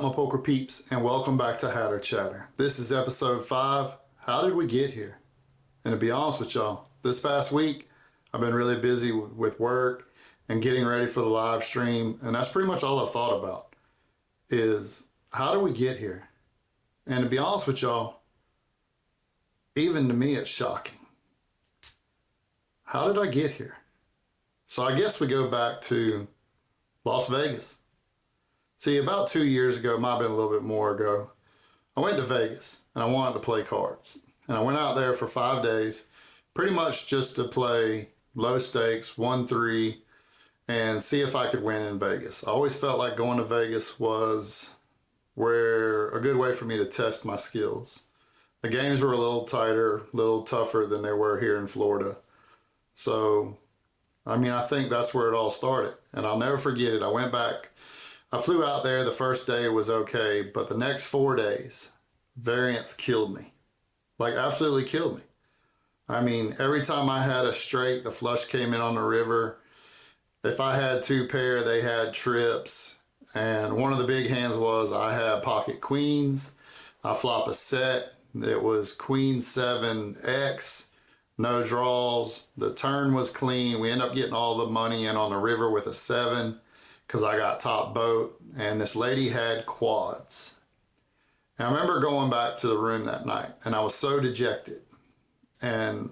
my poker peeps, and welcome back to Hatter Chatter. This is episode 5. How did we get here? And to be honest with y'all, this past week I've been really busy with work and getting ready for the live stream, and that's pretty much all I've thought about is how do we get here? And to be honest with y'all, even to me it's shocking. How did I get here? So I guess we go back to Las Vegas. See, about 2 years ago, might have been a little bit more ago, I went to Vegas and I wanted to play cards. And I went out there for 5 days, pretty much just to play low stakes, 1-3, and see if I could win in Vegas. I always felt like going to Vegas was a good way for me to test my skills. The games were a little tighter, a little tougher than they were here in Florida. So, I think that's where it all started. And I'll never forget it. I flew out there. The first day was okay, but the next 4 days, variance killed me. Like, absolutely killed me. Every time I had a straight, the flush came in on the river. If I had 2 pair, they had trips. And one of the big hands was I had pocket queens. I flop a set. It was queen 7X, no draws. The turn was clean. We ended up getting all the money in on the river with a 7. Because I got top boat, and this lady had quads. And I remember going back to the room that night, and I was so dejected. And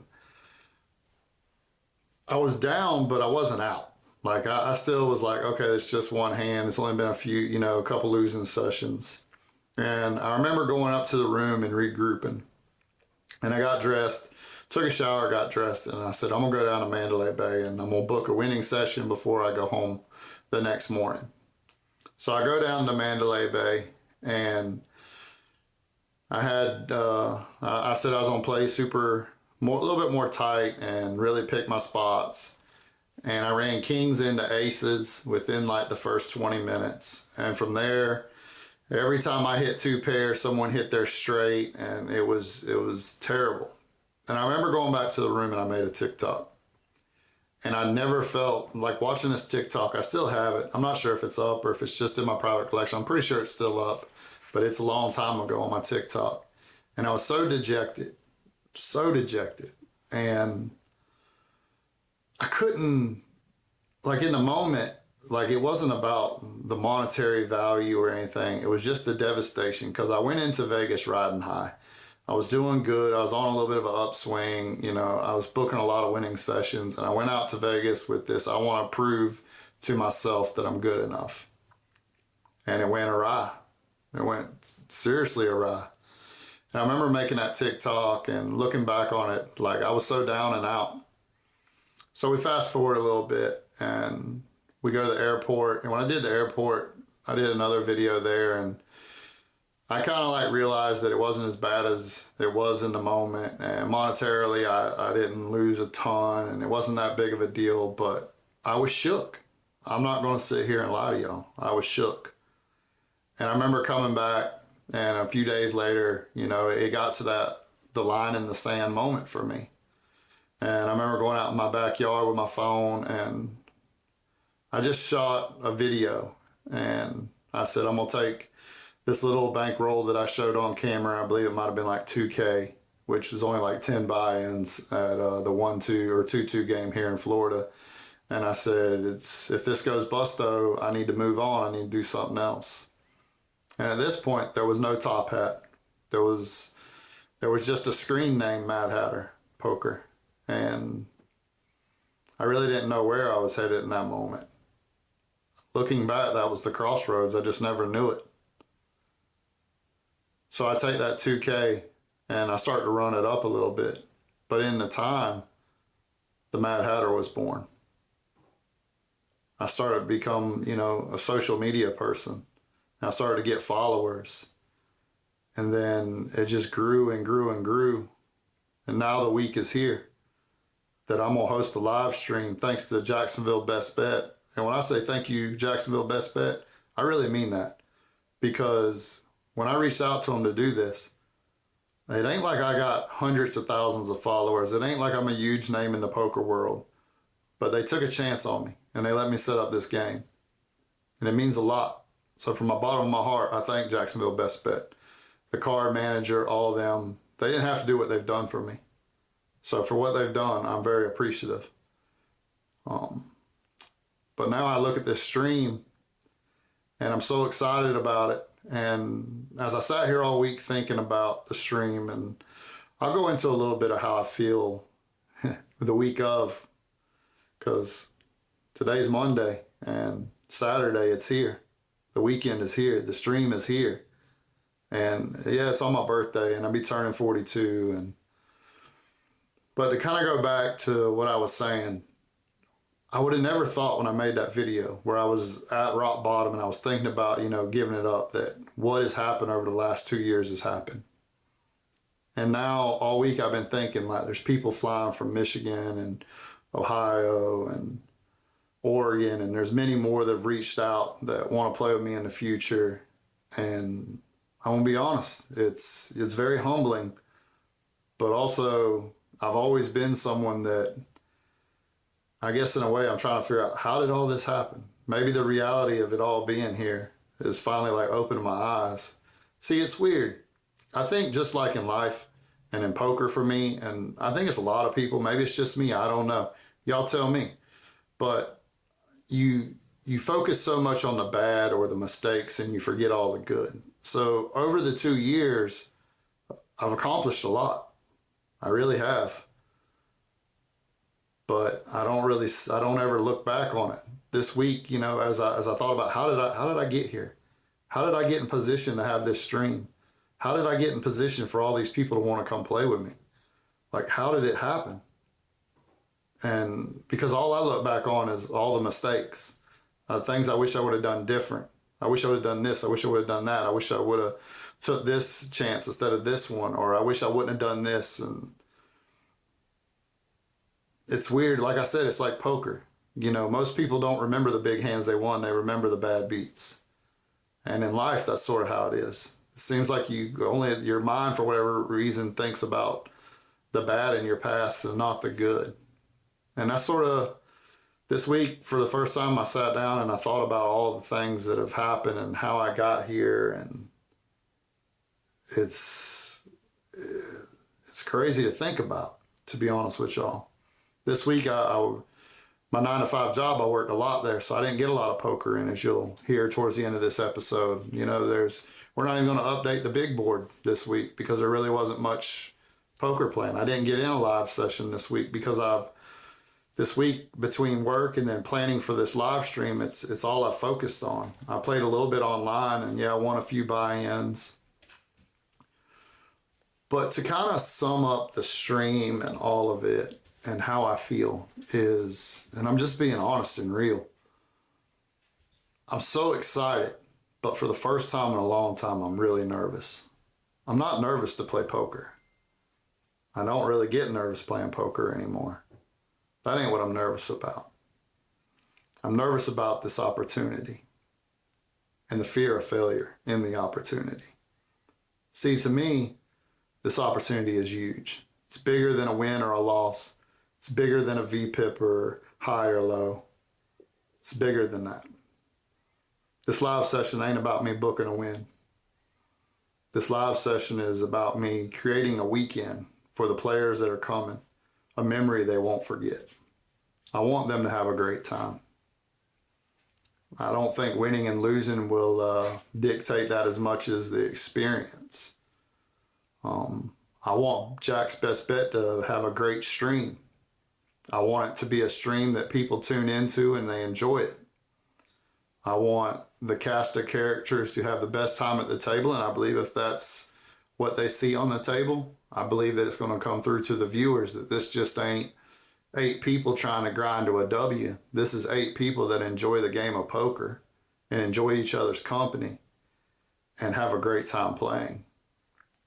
I was down, but I wasn't out. Like, I still was like, okay, it's just one hand. It's only been a couple losing sessions. And I remember going up to the room and regrouping. And I got dressed, took a shower, got dressed, and I said, I'm going to go down to Mandalay Bay, and I'm going to book a winning session before I go home the next morning. So I go down to Mandalay Bay, and I said I was gonna play a little bit more tight and really pick my spots. And I ran kings into aces within like the first 20 minutes. And from there, every time I hit 2 pairs, someone hit their straight, and it was terrible. And I remember going back to the room and I made a TikTok. And I never felt like watching this TikTok. I still have it. I'm not sure if it's up or if it's just in my private collection. I'm pretty sure it's still up, but it's a long time ago on my TikTok. And I was so dejected. And I couldn't, like in the moment, like it wasn't about the monetary value or anything. It was just the devastation because I went into Vegas riding high. I was doing good. I was on a little bit of an upswing. I was booking a lot of winning sessions, and I went out to Vegas with this. I want to prove to myself that I'm good enough. And it went awry. It went seriously awry. And I remember making that TikTok and looking back on it, like I was so down and out. So we fast forward a little bit and we go to the airport. And when I did the airport, I did another video there, and I kind of like realized that it wasn't as bad as it was in the moment, and monetarily I didn't lose a ton, and it wasn't that big of a deal, but I was shook. I'm not going to sit here and lie to y'all. I was shook. And I remember coming back, and a few days later, it got to the line in the sand moment for me. And I remember going out in my backyard with my phone, and I just shot a video, and I said, I'm going to take this little bankroll that I showed on camera. I believe it might have been like 2K, which was only like 10 buy-ins at the 1-2 or 2-2 game here in Florida. And I said, if this goes busto, I need to move on. I need to do something else. And at this point, there was no top hat. There was just a screen name, Madhatter Poker. And I really didn't know where I was headed in that moment. Looking back, that was the crossroads. I just never knew it. So I take that 2K and I start to run it up a little bit. But in the time, the Mad Hatter was born. I started to become, a social media person. And I started to get followers. And then it just grew and grew and grew. And now the week is here that I'm going to host a live stream thanks to Jacksonville BestBet. And when I say thank you, Jacksonville BestBet, I really mean that. Because when I reached out to them to do this, it ain't like I got hundreds of thousands of followers. It ain't like I'm a huge name in the poker world. But they took a chance on me, and they let me set up this game. And it means a lot. So from the bottom of my heart, I thank Jacksonville BestBet, the card manager, all of them. They didn't have to do what they've done for me. So for what they've done, I'm very appreciative. But now I look at this stream and I'm so excited about it. And as I sat here all week thinking about the stream, and I'll go into a little bit of how I feel the week of, because today's Monday and Saturday it's here. The weekend is here. The stream is here. And yeah, it's on my birthday and I'll be turning 42. But to kind of go back to what I was saying, I would have never thought when I made that video where I was at rock bottom and I was thinking about, giving it up, that what has happened over the last 2 years has happened. And now all week I've been thinking, like, there's people flying from Michigan and Ohio and Oregon, and there's many more that have reached out that want to play with me in the future. And I want to be honest, it's very humbling, but also I've always been someone that, I guess in a way I'm trying to figure out, how did all this happen? Maybe the reality of it all being here is finally like opening my eyes. See, it's weird. I think just like in life and in poker for me, and I think it's a lot of people, maybe it's just me, I don't know. Y'all tell me. But you focus so much on the bad or the mistakes and you forget all the good. So over the 2 years, I've accomplished a lot. I really have. But I don't ever look back on it. This week, as I thought about how did I get here? How did I get in position to have this stream? How did I get in position for all these people to want to come play with me? Like, how did it happen? And because all I look back on is all the mistakes, things I wish I would have done different. I wish I would have done this. I wish I would have done that. I wish I would have took this chance instead of this one, or I wish I wouldn't have done this. And it's weird. Like I said, it's like poker. Most people don't remember the big hands they won. They remember the bad beats. And in life, that's sort of how it is. It seems like your mind, for whatever reason, thinks about the bad in your past and not the good. And that's sort of, this week, for the first time, I sat down and I thought about all the things that have happened and how I got here. And it's crazy to think about, to be honest with y'all. This week, my 9-to-5 job, I worked a lot there, so I didn't get a lot of poker in, as you'll hear towards the end of this episode. We're not even going to update the big board this week because there really wasn't much poker playing. I didn't get in a live session this week because this week between work and then planning for this live stream, it's all I focused on. I played a little bit online and I won a few buy-ins. But to kind of sum up the stream and all of it, and how I feel is, and I'm just being honest and real, I'm so excited, but for the first time in a long time, I'm really nervous. I'm not nervous to play poker. I don't really get nervous playing poker anymore. That ain't what I'm nervous about. I'm nervous about this opportunity and the fear of failure in the opportunity. See, to me, this opportunity is huge. It's bigger than a win or a loss. It's bigger than a VPIP or high or low. It's bigger than that. This live session ain't about me booking a win. This live session is about me creating a weekend for the players that are coming, a memory they won't forget. I want them to have a great time. I don't think winning and losing will dictate that as much as the experience. I want Jack's Best Bet to have a great stream. I want it to be a stream that people tune into and they enjoy it. I want the cast of characters to have the best time at the table, and I believe if that's what they see on the table, I believe that it's going to come through to the viewers, that this just ain't 8 people trying to grind to a W. This is 8 people that enjoy the game of poker and enjoy each other's company and have a great time playing.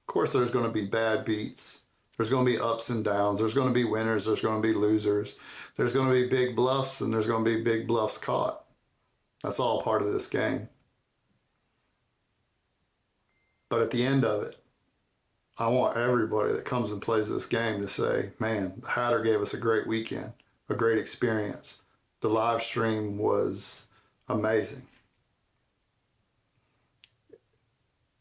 Of course, there's going to be bad beats. There's going to be ups and downs. There's going to be winners. There's going to be losers. There's going to be big bluffs, and there's going to be big bluffs caught. That's all part of this game. But at the end of it, I want everybody that comes and plays this game to say, man, the Hatter gave us a great weekend, a great experience. The live stream was amazing.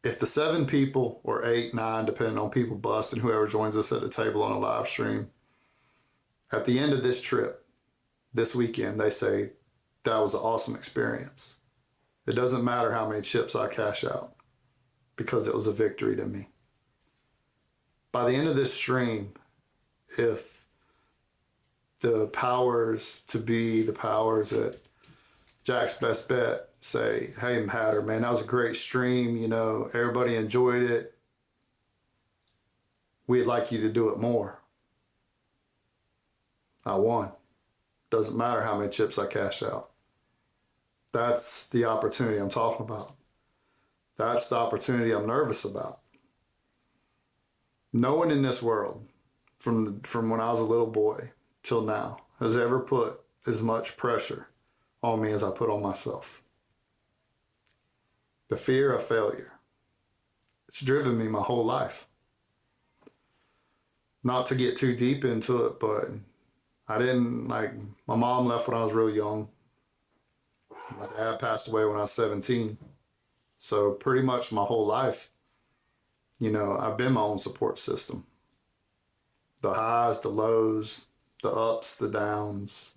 if the 7 people or 8, 9, depending on people bust and whoever joins us at the table on a live stream, at the end of this trip, this weekend, they say, that was an awesome experience. It doesn't matter how many chips I cash out because it was a victory to me. By the end of this stream, if the powers to be, the powers at Jack's Best Bet say, hey, Madhatter, man, that was a great stream. You know, everybody enjoyed it. We'd like you to do it more. I won. Doesn't matter how many chips I cashed out. That's the opportunity I'm talking about. That's the opportunity I'm nervous about. No one in this world, from when I was a little boy till now, has ever put as much pressure on me as I put on myself. The fear of failure. It's driven me my whole life. Not to get too deep into it, but I didn't, like, my mom left when I was real young. My dad passed away when I was 17. So pretty much my whole life, you know, I've been my own support system. The highs, the lows, the ups, the downs,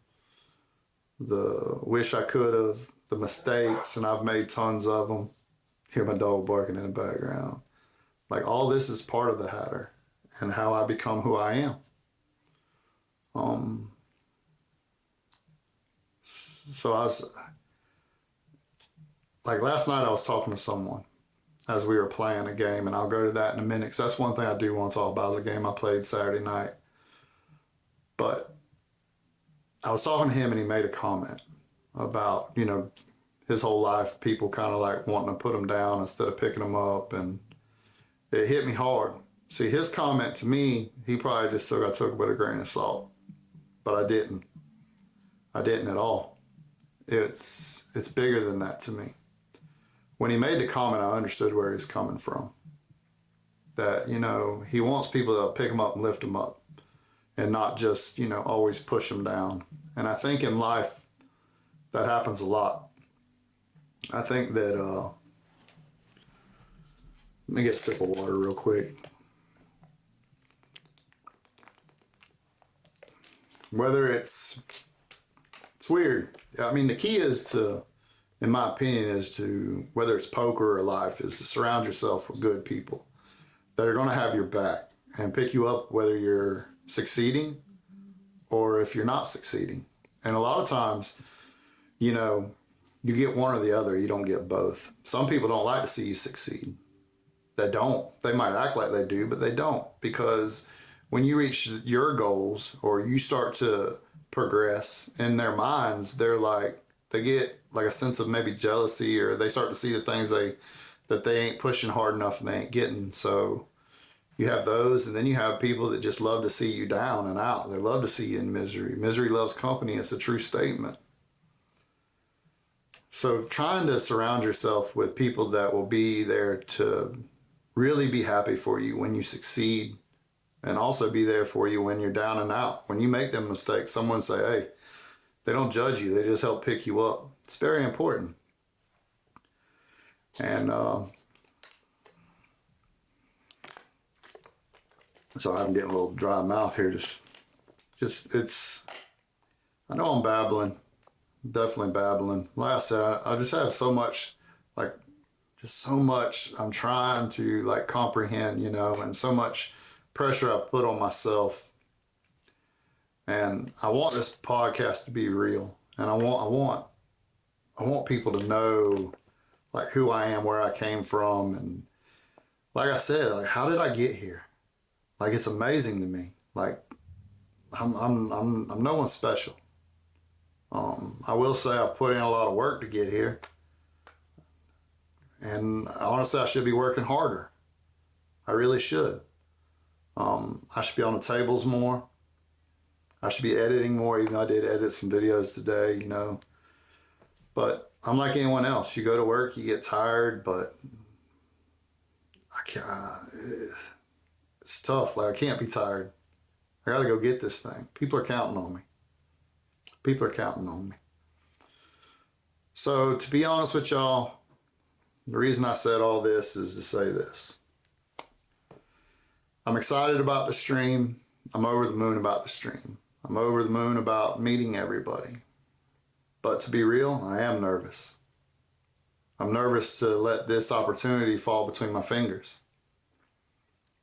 the wish I could have, the mistakes, and I've made tons of them. Hear my dog barking in the background. Like, all this is part of the Hatter and how I become who I am. So I was, like, last night I was talking to someone as we were playing a game, and I'll go to that in a minute, because that's one thing I do want to talk about is a game I played Saturday night. But I was talking to him, and he made a comment about, you know, his whole life, people kind of like wanting to put him down instead of picking him up, and it hit me hard. See, his comment to me, he probably just took it with a grain of salt, but I didn't. I didn't at all. It's bigger than that to me. When he made the comment, I understood where he's coming from. That, you know, he wants people to pick him up and lift him up and not just, you know, always push him down. And I think in life, that happens a lot. I think that, let me get a sip of water real quick. Whether it's weird. I mean, the key is to, in my opinion, is to, whether it's poker or life, is to surround yourself with good people that are going to have your back and pick you up whether you're succeeding or if you're not succeeding. And a lot of times, you know, you get one or the other, you don't get both. Some people don't like to see you succeed. They don't. They might act like they do, but they don't. Because when you reach your goals or you start to progress in their minds, they're like, they get like a sense of maybe jealousy, or they start to see the things that they ain't pushing hard enough and they ain't getting. So you have those, and then you have people that just love to see you down and out. They love to see you in misery. Misery loves company. It's a true statement. So trying to surround yourself with people that will be there to really be happy for you when you succeed, and also be there for you when you're down and out. When you make them mistakes, someone say, hey, they don't judge you. They just help pick you up. It's very important. And so I'm getting a little dry mouth here. Just it's, I know I'm babbling, definitely babbling. Like I said, I just have so much, like, just so much I'm trying to like comprehend, you know, and so much pressure I've put on myself. And I want this podcast to be real. And I want people to know like who I am, where I came from. And like I said, like, how did I get here? Like, it's amazing to me. Like, I'm no one special. I will say I've put in a lot of work to get here. And honestly, I should be working harder. I really should. I should be on the tables more. I should be editing more, even though I did edit some videos today, you know. But I'm like anyone else. You go to work, you get tired, but I can't, it's tough. Like, I can't be tired. I got to go get this thing. People are counting on me. People are counting on me. So to be honest with y'all, The reason I said all this is to say this. I'm excited about the stream. I'm over the moon about the stream. I'm over the moon about meeting everybody. But to be real, I am nervous. I'm nervous to let this opportunity fall between my fingers.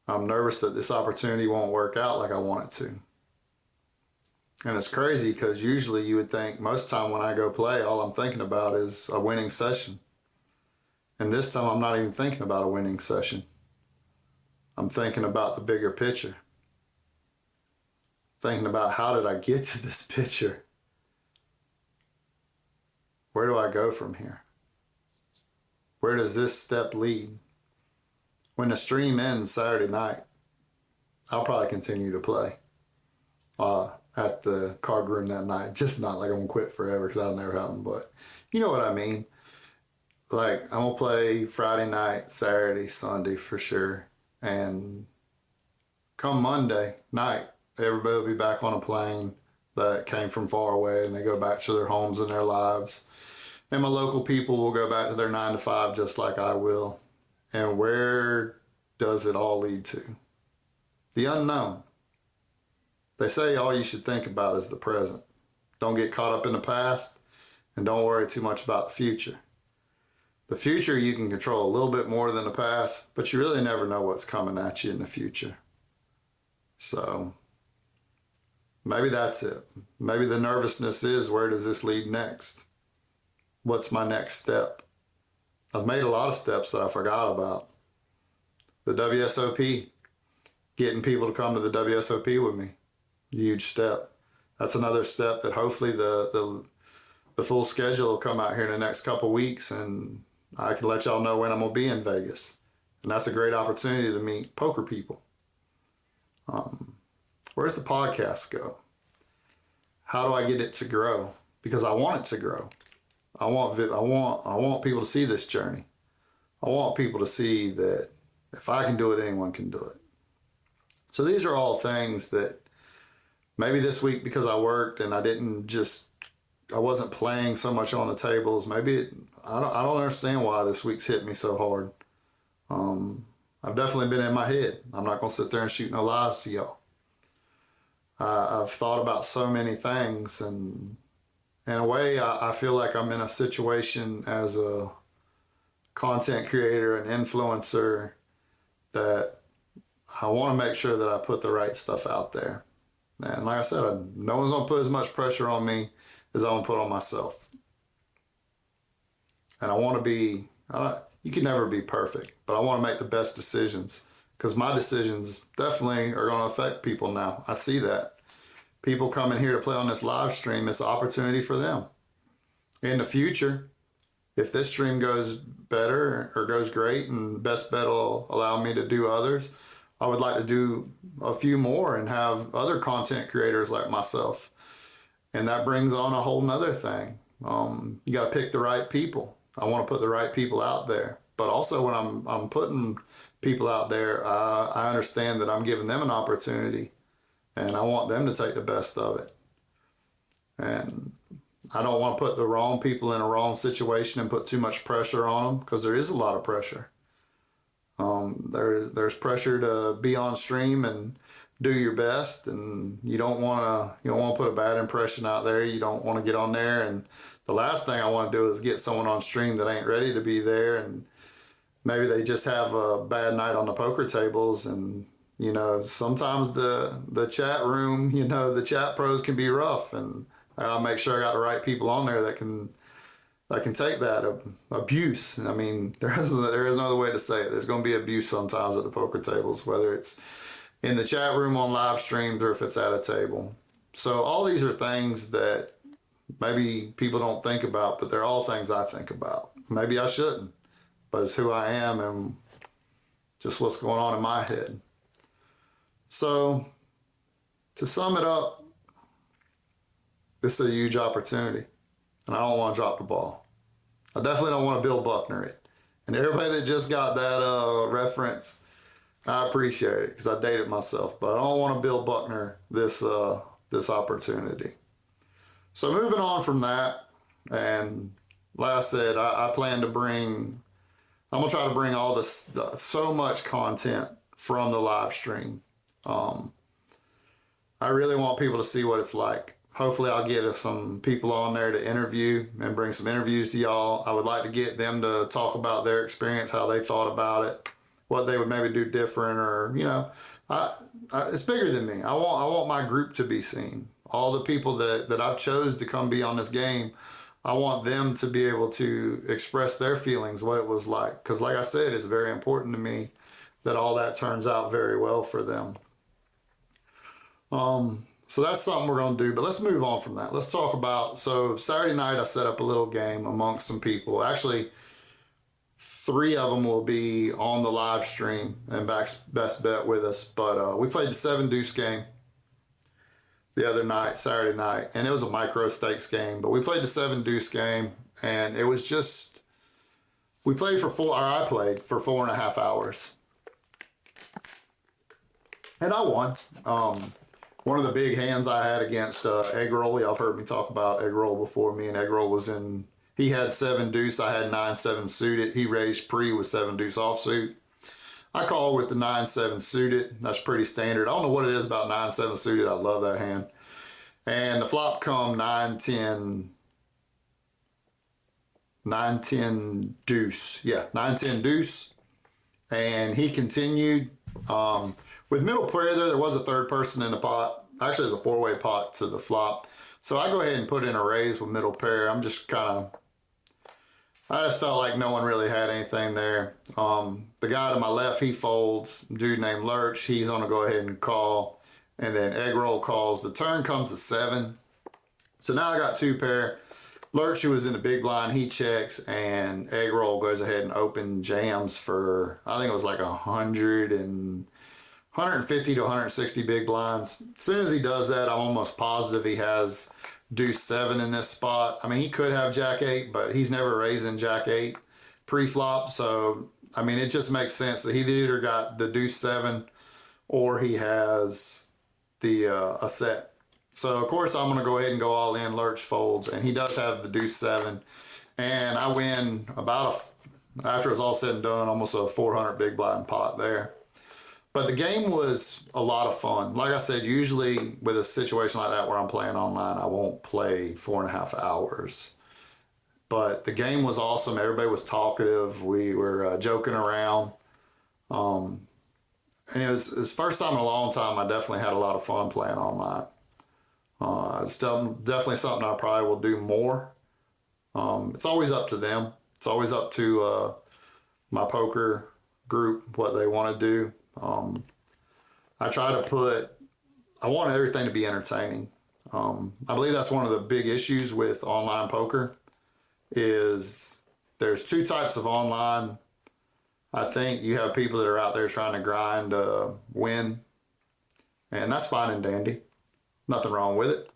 I'm nervous that this opportunity won't work out like I want it to. And it's crazy because usually you would think most time when I go play, all I'm thinking about is a winning session. And this time I'm not even thinking about a winning session. I'm thinking about the bigger picture. Thinking about how did I get to this picture? Where do I go from here? Where does this step lead? When the stream ends Saturday night, I'll probably continue to play at the card room that night. Just not like I'm going to quit forever because that'll never happen, but you know what I mean. Like, I'm going to play Friday night, Saturday, Sunday for sure. And come Monday night, everybody will be back on a plane that came from far away and they go back to their homes and their lives. And my local people will go back to their 9 to 5 just like I will. And where does it all lead to? The unknown. They say all you should think about is the present. Don't get caught up in the past and don't worry too much about the future. The future you can control a little bit more than the past, but you really never know what's coming at you in the future. So maybe that's it. Maybe the nervousness is, where does this lead next? What's my next step? I've made a lot of steps that I forgot about. The WSOP, getting people to come to the WSOP with me, huge step. That's another step that hopefully the full schedule will come out here in the next couple weeks and I can let y'all know when I'm going to be in Vegas. And that's a great opportunity to meet poker people. Where's the podcast go? How do I get it to grow? Because I want it to grow. I want people to see this journey. I want people to see that if I can do it, anyone can do it. So these are all things that maybe this week, because I worked and I wasn't playing so much on the tables. I don't understand why this week's hit me so hard. I've definitely been in my head. I'm not going to sit there and shoot no lies to y'all. I've thought about so many things, and in a way, I feel like I'm in a situation as a content creator and influencer that I want to make sure that I put the right stuff out there. And like I said, no one's going to put as much pressure on me as I'm going to put on myself. And I want to be, you can never be perfect, but I want to make the best decisions because my decisions definitely are going to affect people now. I see that. People coming here to play on this live stream, it's an opportunity for them. In the future, if this stream goes better or goes great and BestBet will allow me to do others, I would like to do a few more and have other content creators like myself. And that brings on a whole nother thing. You got to pick the right people. I want to put the right people out there. But also when I'm putting people out there, I understand that I'm giving them an opportunity and I want them to take the best of it. And I don't want to put the wrong people in a wrong situation and put too much pressure on them because there is a lot of pressure. There's pressure to be on stream and do your best, and you don't want to put a bad impression out there. You don't want to get on there, and the last thing I want to do is get someone on stream that ain't ready to be there, and maybe they just have a bad night on the poker tables. And sometimes the chat room, the chat pros can be rough, and I'll make sure I got the right people on there that can take that abuse. I mean, there is no other way to say it. There's going to be abuse sometimes at the poker tables, whether it's in the chat room on live streams or if it's at a table. So all these are things that maybe people don't think about, but they're all things I think about. Maybe I shouldn't, but it's who I am and just what's going on in my head. So to sum it up, this is a huge opportunity. And I don't want to drop the ball. I definitely don't want to Bill Buckner it. And everybody that just got that reference, I appreciate it because I dated myself. But I don't want to Bill Buckner this opportunity. So moving on from that, and like I said, I plan to bring I'm gonna try to bring all this, so much content from the live stream. I really want people to see what it's like. Hopefully I'll get some people on there to interview and bring some interviews to y'all. I would like to get them to talk about their experience, how they thought about it, what they would maybe do different, or, it's bigger than me. I want my group to be seen. All the people that I've chose to come be on this game, I want them to be able to express their feelings, what it was like. Because like I said, it's very important to me that all that turns out very well for them. So that's something we're going to do, but let's move on from that. Let's talk about, so Saturday night I set up a little game amongst some people. Actually, 3 of them will be on the live stream and best bet with us, but we played the 7 deuce game the other night, Saturday night, and it was a micro stakes game, but we played the 7 deuce game, and it was just, I played for 4.5 hours. And I won. One of the big hands I had against Egg Roll, y'all heard me talk about Egg Roll before. Me and Egg Roll was in, he had 7 deuce, I had 9-7 suited. He raised pre with 7 deuce offsuit. I called with the 9-7 suited. That's pretty standard. I don't know what it is about 9-7 suited. I love that hand. And the flop come 9-10 deuce. Yeah, 9-10 deuce. And he continued. With middle pair there was a third person in the pot. Actually, it was a 4-way pot to the flop. So I go ahead and put in a raise with middle pair. I just felt like no one really had anything there. The guy to my left, he folds. Dude named Lurch, he's gonna go ahead and call. And then Egg Roll calls. The turn comes to 7. So now I got 2 pair. Lurch, who was in the big blind, he checks, and Egg Roll goes ahead and open jams for, I think it was like 150 to 160 big blinds. As soon as he does that, I'm almost positive he has deuce 7 in this spot. I mean, he could have jack 8, but he's never raising jack 8 pre-flop. So, I mean, it just makes sense that he either got the deuce 7 or he has the a set. So, of course, I'm going to go ahead and go all in. Lurch folds, and he does have the deuce 7. And I win after it's all said and done, almost a 400 big blind pot there. But the game was a lot of fun. Like I said, usually with a situation like that where I'm playing online, I won't play 4.5 hours. But the game was awesome. Everybody was talkative. We were joking around. And it was first time in a long time. I definitely had a lot of fun playing online. It's definitely something I probably will do more. It's always up to them. It's always up to my poker group, what they want to do. I want everything to be entertaining. I believe that's one of the big issues with online poker is there's 2 types of online. I think you have people that are out there trying to grind, win, and that's fine and dandy. Nothing wrong with it.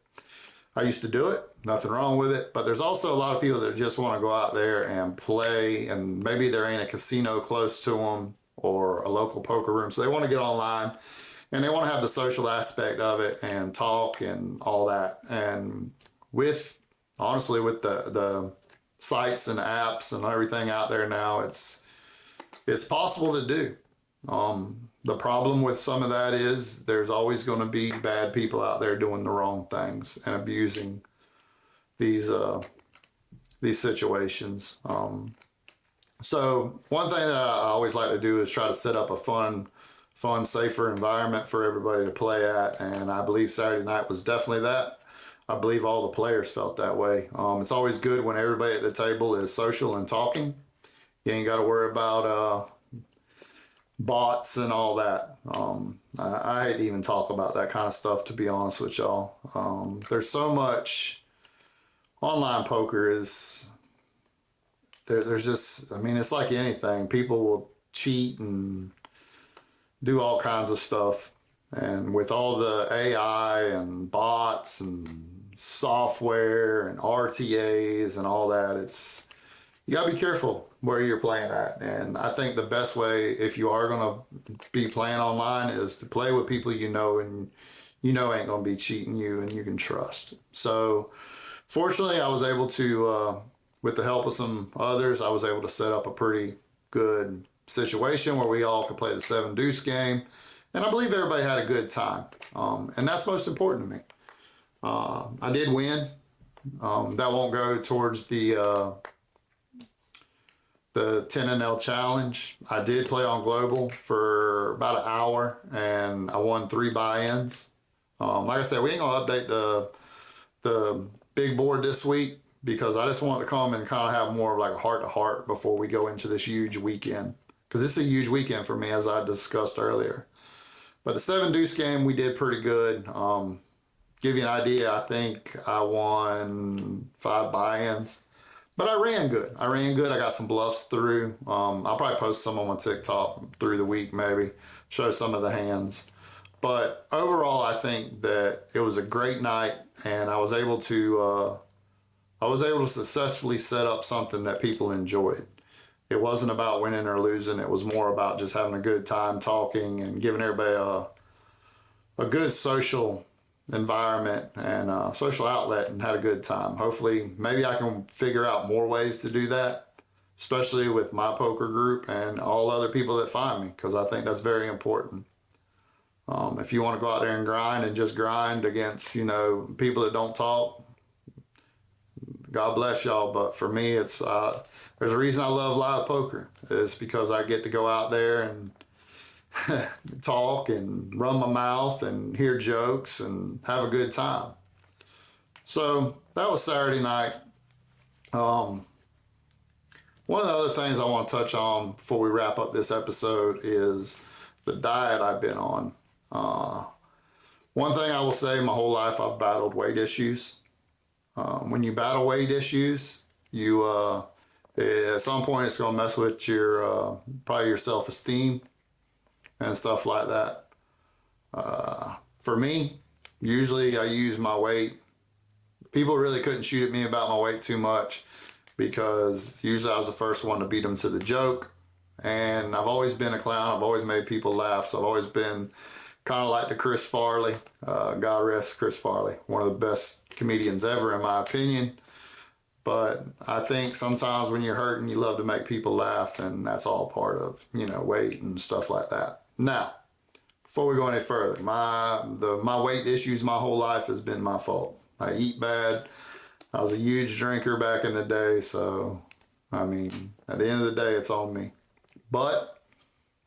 I used to do it. Nothing wrong with it. But there's also a lot of people that just want to go out there and play, and maybe there ain't a casino close to them or a local poker room. So they want to get online and they want to have the social aspect of it and talk and all that. And honestly, with the sites and apps and everything out there now, it's possible to do. The problem with some of that is there's always going to be bad people out there doing the wrong things and abusing these situations. So one thing that I always like to do is try to set up a fun, safer environment for everybody to play at. And I believe Saturday night was definitely that. I believe all the players felt that way. It's always good when everybody at the table is social and talking. You ain't got to worry about bots and all that. I hate to even talk about that kind of stuff, to be honest with y'all. There's so much online poker is there's just, I mean, it's like anything. People will cheat and do all kinds of stuff. And with all the AI and bots and software and RTAs and all that, you gotta be careful where you're playing at. And I think the best way, if you are gonna be playing online, is to play with people you know and you know ain't gonna be cheating you and you can trust. So fortunately, I was able to, with the help of some others, I was able to set up a pretty good situation where we all could play the 7 deuce game. And I believe everybody had a good time. And that's most important to me. I did win. That won't go towards the 10NL challenge. I did play on Global for about an hour and I won 3 buy-ins. Like I said, we ain't gonna update the big board this week because I just want to come and kind of have more of like a heart-to-heart before we go into this huge weekend. Because this is a huge weekend for me, as I discussed earlier. But the 7 deuce game, we did pretty good. Give you an idea, I think I won 5 buy-ins. But I ran good. I got some bluffs through. I'll probably post some on my TikTok through the week, maybe. Show some of the hands. But overall, I think that it was a great night, and I was able to successfully set up something that people enjoyed. It wasn't about winning or losing. It was more about just having a good time talking and giving everybody a good social environment and social outlet and had a good time. Hopefully, maybe I can figure out more ways to do that, especially with my poker group and all other people that find me, because I think that's very important. If you want to go out there and grind and just grind against, people that don't talk, God bless y'all. But for me, it's there's a reason I love live poker. It's because I get to go out there and talk and run my mouth and hear jokes and have a good time. So that was Saturday night. One of the other things I want to touch on before we wrap up this episode is the diet I've been on. One thing I will say, my whole life I've battled weight issues. When you battle weight issues, you at some point it's going to mess with your probably your self-esteem and stuff like that. For me, usually I use my weight. People really couldn't shoot at me about my weight too much because usually I was the first one to beat them to the joke. And I've always been a clown. I've always made people laugh. So I've always been kind of like the Chris Farley. God rest Chris Farley, one of the best comedians ever in my opinion. But I think sometimes when you're hurting, you love to make people laugh, and that's all part of, weight and stuff like that. Now, before we go any further, my weight issues my whole life has been my fault. I eat bad. I was a huge drinker back in the day, so, at the end of the day, it's on me. But,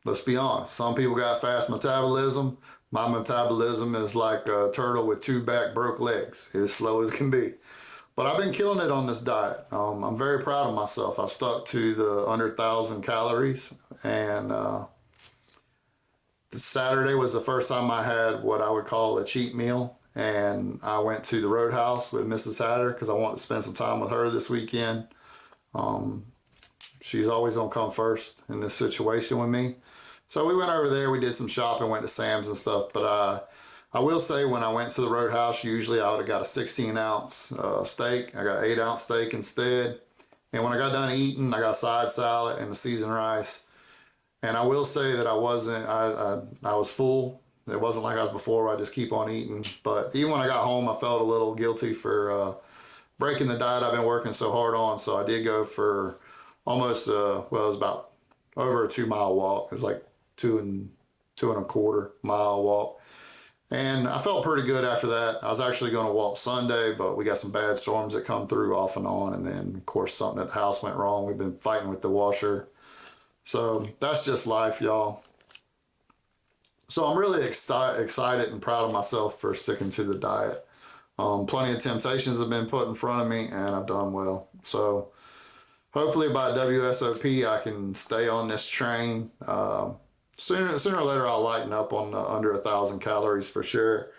let's be honest, some people got fast metabolism. My metabolism is like a turtle with 2 back broke legs. It's as slow as can be. But I've been killing it on this diet. I'm very proud of myself. I've stuck to the under 1,000 calories. And Saturday was the first time I had what I would call a cheat meal. And I went to the Roadhouse with Mrs. Hatter because I wanted to spend some time with her this weekend. She's always going to come first in this situation with me. So we went over there, we did some shopping, went to Sam's and stuff. But I will say when I went to the Roadhouse, usually I would have got a 16-ounce steak. I got 8-ounce steak instead. And when I got done eating, I got a side salad and a seasoned rice. And I will say that I was full. It wasn't like I was before where I just keep on eating. But even when I got home, I felt a little guilty for breaking the diet I've been working so hard on. So I did go for almost, it was about over a 2-mile walk. It was like 2.25 mile walk. And I felt pretty good after that. I was actually going to walk Sunday, but we got some bad storms that come through off and on. And then, of course, something at the house went wrong. We've been fighting with the washer. So that's just life, y'all. So I'm really excited and proud of myself for sticking to the diet. Plenty of temptations have been put in front of me, and I've done well. So hopefully by WSOP, I can stay on this train. Sooner or later, I'll lighten up on the under 1,000 calories for sure.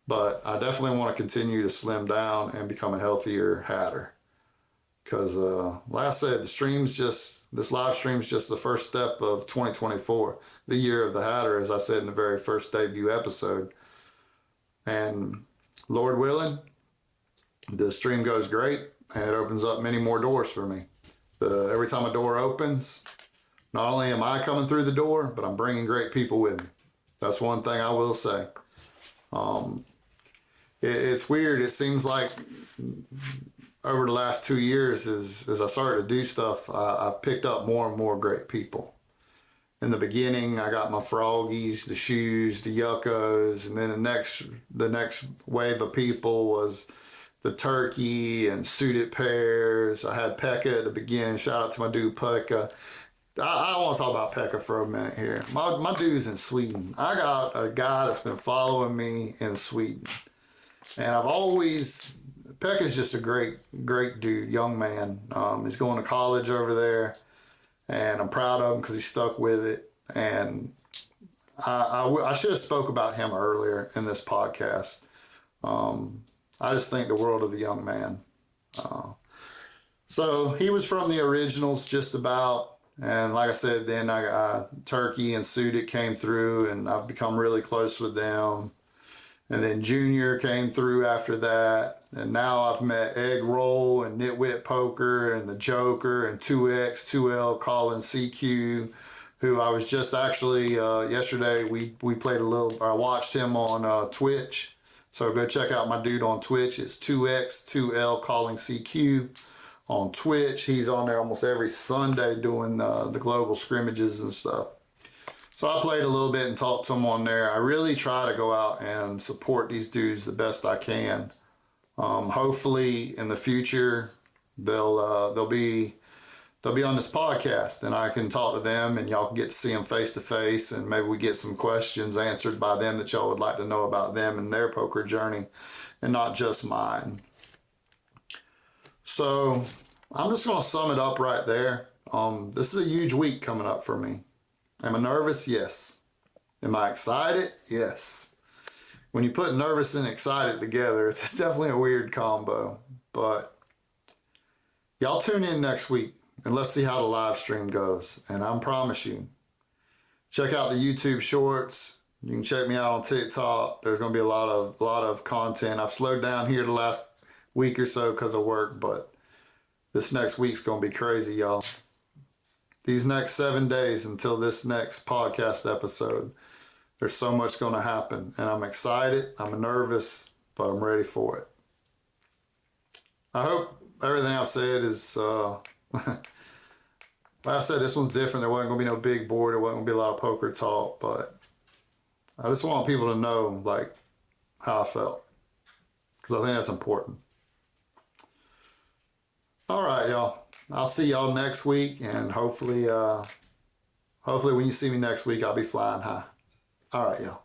But I definitely want to continue to slim down and become a healthier hatter. Because, like I said, this live stream is just the first step of 2024, the year of the hatter, as I said in the very first debut episode. And Lord willing, the stream goes great, and it opens up many more doors for me. Every time a door opens, not only am I coming through the door, but I'm bringing great people with me. That's one thing I will say. It's weird. It seems like over the last 2 years, as I started to do stuff, I've picked up more and more great people. In the beginning, I got my Froggies, the Shoes, the Yuccos, and then the next wave of people was the Turkey and Suited Pairs. I had Pekka at the beginning. Shout out to my dude Pekka. I want to talk about Pekka for a minute here. My dude's in Sweden. I got a guy that's been following me in Sweden, and Pekka's just a great dude, young man. He's going to college over there, and I'm proud of him because he stuck with it. And I should have spoke about him earlier in this podcast. I just think the world of the young man. So he was from the originals just about. And like I said, then Turkey and Suited came through, and I've become really close with them. And then Junior came through after that. And now I've met Egg Roll and Nitwit Poker and the Joker and 2X, 2L, Colin CQ, who I was just actually, yesterday, we played I watched him on Twitch. So go check out my dude on Twitch. It's 2X, 2L, Calling CQ on Twitch. He's on there almost every Sunday doing the global scrimmages and stuff. So I played a little bit and talked to him on there. I really try to go out and support these dudes the best I can. Hopefully in the future they'll be on this podcast and I can talk to them and y'all can get to see them face to face, and maybe we get some questions answered by them that y'all would like to know about them and their poker journey and not just mine. So I'm just going to sum it up right there. This is a huge week coming up for me. Am I nervous? Yes. Am I excited? Yes. When you put nervous and excited together, it's definitely a weird combo. But y'all tune in next week and let's see how the live stream goes. And I promise you, check out the YouTube shorts. You can check me out on TikTok. There's going to be a lot of content. I've slowed down here the last week or so because of work, but this next week's going to be crazy, y'all. These next 7 days until this next podcast episode, there's so much going to happen. And I'm excited. I'm nervous, but I'm ready for it. I hope everything I've said is, like I said, this one's different. There wasn't going to be no big board. There wasn't going to be a lot of poker talk, but I just want people to know, like, how I felt. Because I think that's important. All right, y'all. I'll see y'all next week, and hopefully when you see me next week, I'll be flying high. All right, y'all.